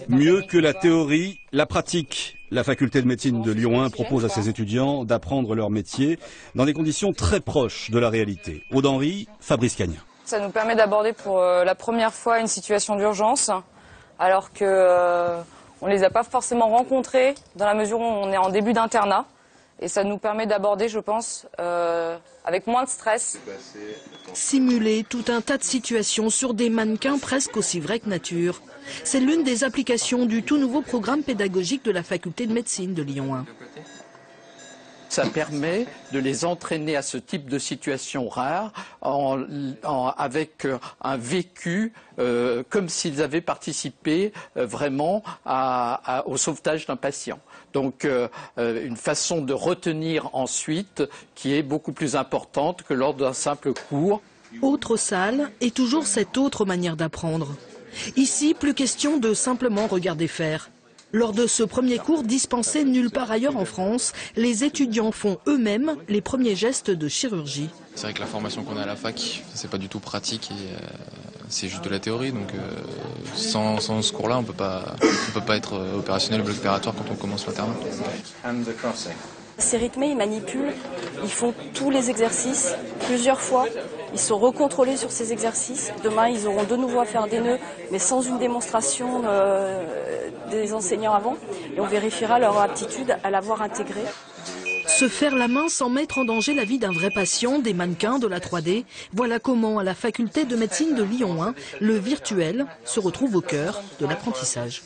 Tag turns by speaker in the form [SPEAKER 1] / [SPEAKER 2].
[SPEAKER 1] Mieux que la théorie, la pratique. La faculté de médecine de Lyon 1 propose à ses étudiants d'apprendre leur métier dans des conditions très proches de la réalité. Aude Henry, Fabrice Cagnin.
[SPEAKER 2] Ça nous permet d'aborder pour la première fois une situation d'urgence, alors que on ne les a pas forcément rencontrés dans la mesure où on est en début d'internat. Et ça nous permet d'aborder, je pense, avec moins de stress.
[SPEAKER 3] Simuler tout un tas de situations sur des mannequins presque aussi vrais que nature. C'est l'une des applications du tout nouveau programme pédagogique de la faculté de médecine de Lyon 1.
[SPEAKER 4] Ça permet de les entraîner à ce type de situation rare avec un vécu comme s'ils avaient participé vraiment au sauvetage d'un patient. Donc une façon de retenir ensuite qui est beaucoup plus importante que lors d'un simple cours.
[SPEAKER 3] Autre salle et toujours cette autre manière d'apprendre. Ici, plus question de simplement regarder faire. Lors de ce premier cours dispensé nulle part ailleurs en France, les étudiants font eux-mêmes les premiers gestes de chirurgie.
[SPEAKER 5] C'est vrai que la formation qu'on a à la fac, c'est pas du tout pratique et c'est juste de la théorie. Donc sans ce cours-là, on peut pas être opérationnel au bloc opératoire quand on commence l'internat.
[SPEAKER 6] C'est rythmé, ils manipulent, ils font tous les exercices plusieurs fois. Ils sont recontrôlés sur ces exercices. Demain, ils auront de nouveau à faire des nœuds, mais sans une démonstration des enseignants avant. Et on vérifiera leur aptitude à l'avoir intégré.
[SPEAKER 3] Se faire la main sans mettre en danger la vie d'un vrai patient, des mannequins, de la 3D. Voilà comment, à la faculté de médecine de Lyon 1, le virtuel se retrouve au cœur de l'apprentissage.